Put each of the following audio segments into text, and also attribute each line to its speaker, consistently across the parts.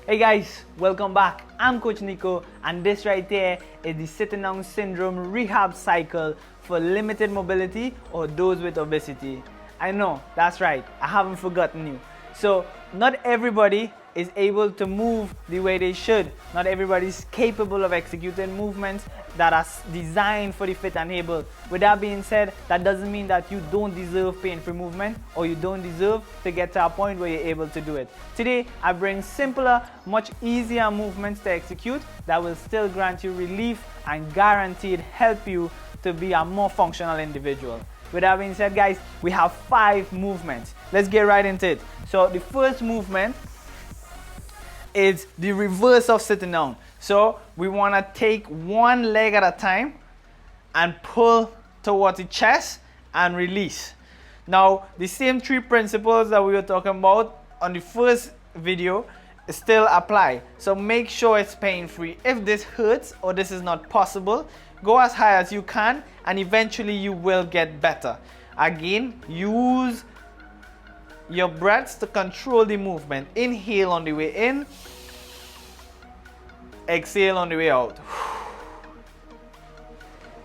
Speaker 1: Hey guys, welcome back. I'm Coach Nico, and this right there is the sitting down syndrome rehab cycle for limited mobility or those with obesity. I know, that's right, I haven't forgotten you. So not everybody is able to move the way they should. Not everybody is capable of executing movements that are designed for the fit and able. With that being said, that doesn't mean that you don't deserve pain-free movement or you don't deserve to get to a point where you're able to do it. Today, I bring simpler, much easier movements to execute that will still grant you relief and guaranteed help you to be a more functional individual. With that being said, guys, we have 5 movements. Let's get right into it. So the first movement is the reverse of sitting down. So we want to take one leg at a time and pull towards the chest and release. Now the same 3 principles that we were talking about on the first video still apply. So make sure it's pain-free. If this hurts or this is not possible, go as high as you can and eventually you will get better. Again, use your breaths to control the movement. Inhale on the way in, exhale on the way out.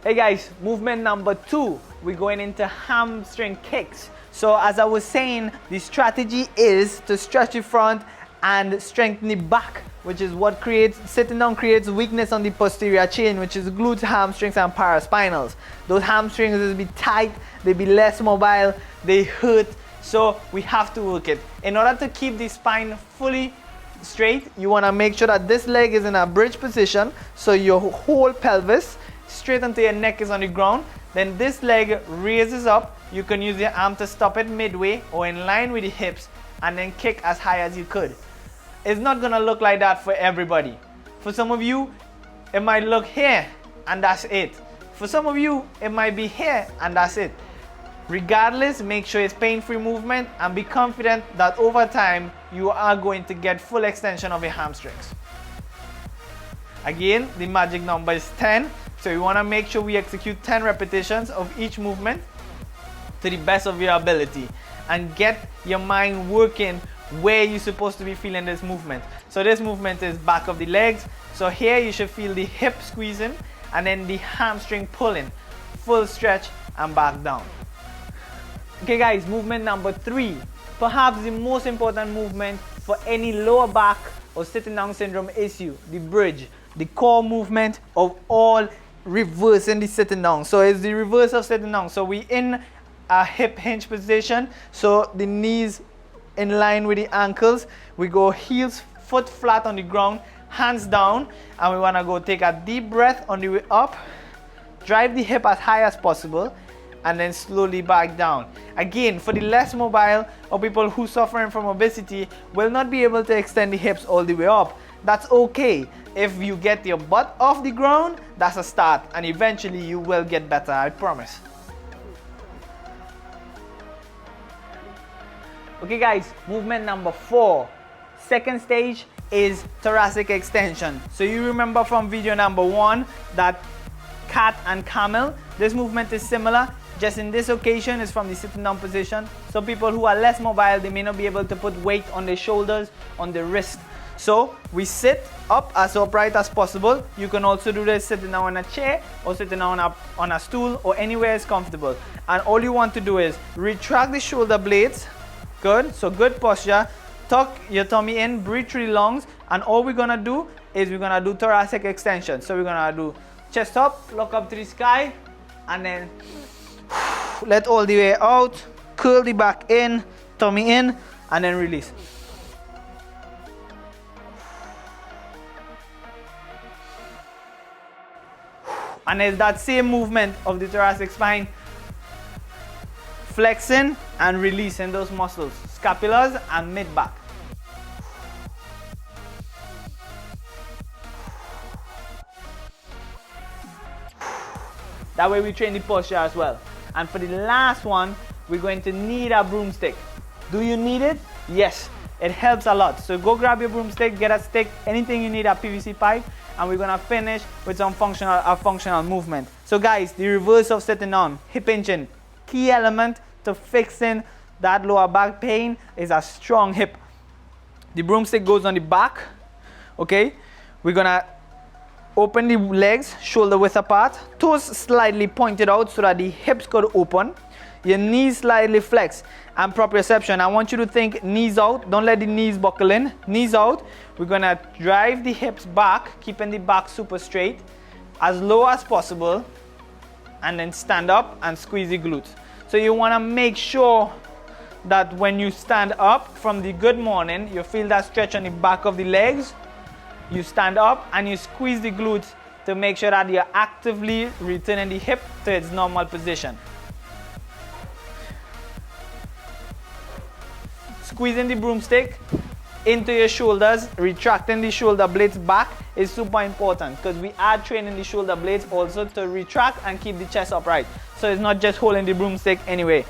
Speaker 1: Hey guys, movement number 2, we're going into hamstring kicks. So as I was saying, the strategy is to stretch the front and strengthen the back, which is what sitting down creates weakness on the posterior chain, which is glutes, hamstrings, and paraspinals. Those hamstrings will be tight, they be less mobile, they hurt. So we have to work it. In order to keep the spine fully straight, you want to make sure that this leg is in a bridge position, so your whole pelvis straight until your neck is on the ground. Then this leg raises up. You can use your arm to stop it midway or in line with the hips and then kick as high as you could. It's not going to look like that for everybody. For some of you, it might look here and that's it. For some of you, it might be here and that's it. Regardless, make sure it's pain-free movement and be confident that over time you are going to get full extension of your hamstrings. Again, the magic number is 10, so you want to make sure we execute 10 repetitions of each movement to the best of your ability and get your mind working where you're supposed to be feeling this movement. So this movement is back of the legs, so here you should feel the hip squeezing and then the hamstring pulling, full stretch and back down. Okay guys, movement number 3, perhaps the most important movement for any lower back or sitting down syndrome issue, the bridge, the core movement of all reversing the sitting down. So it's the reverse of sitting down. So we in a hip hinge position, so the knees in line with the ankles. We go heels, foot flat on the ground, hands down, and we want to go take a deep breath on the way up, drive the hip as high as possible, and then slowly back down. Again, for the less mobile or people who suffering from obesity will not be able to extend the hips all the way up. That's okay. If you get your butt off the ground, that's a start, and eventually you will get better, I promise. Okay guys, movement number 4. Second stage is thoracic extension. So you remember from video number 1 that cat and camel, this movement is similar. Just in this occasion is from the sitting down position. So people who are less mobile, they may not be able to put weight on their shoulders, on their wrist. So we sit up as upright as possible. You can also do this sitting down on a chair or sitting down on a stool or anywhere is comfortable. And all you want to do is retract the shoulder blades. Good, so good posture. Tuck your tummy in, breathe through the lungs, and all we're gonna do is we're gonna do thoracic extension. So we're gonna do chest up, look up to the sky, and then let all the way out, curl the back in, tummy in, and then release. And it's that same movement of the thoracic spine, flexing and releasing those muscles, scapulars and mid-back. That way we train the posture as well. And for the last one, we're going to need a broomstick. Do you need it? Yes, it helps a lot. So go grab your broomstick, get a stick, anything you need, a PVC pipe, and we're gonna finish with some functional movement. So guys, the reverse of sitting down, hip hinging, key element to fixing that lower back pain is a strong hip. The broomstick goes on the back Okay, we're gonna open the legs shoulder width apart, toes slightly pointed out so that the hips could open, your knees slightly flexed, and proprioception. I want you to think knees out, don't let the knees buckle in, knees out. We're gonna drive the hips back, keeping the back super straight, as low as possible, and then stand up and squeeze the glutes. So you wanna make sure that when you stand up from the good morning, you feel that stretch on the back of the legs. You stand up and you squeeze the glutes to make sure that you're actively returning the hip to its normal position. Squeezing the broomstick into your shoulders, retracting the shoulder blades back is super important because we are training the shoulder blades also to retract and keep the chest upright. So it's not just holding the broomstick anyway.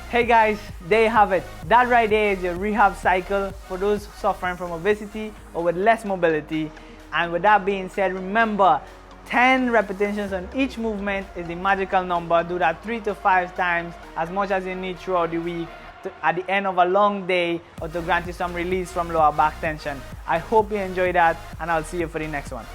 Speaker 1: Hey guys, there you have it. That right there is your rehab cycle for those suffering from obesity or with less mobility. And with that being said, remember 10 repetitions on each movement is the magical number. Do that 3 to 5 times, as much as you need throughout the week at the end of a long day, or to grant you some release from lower back tension. I hope you enjoyed that, and I'll see you for the next one.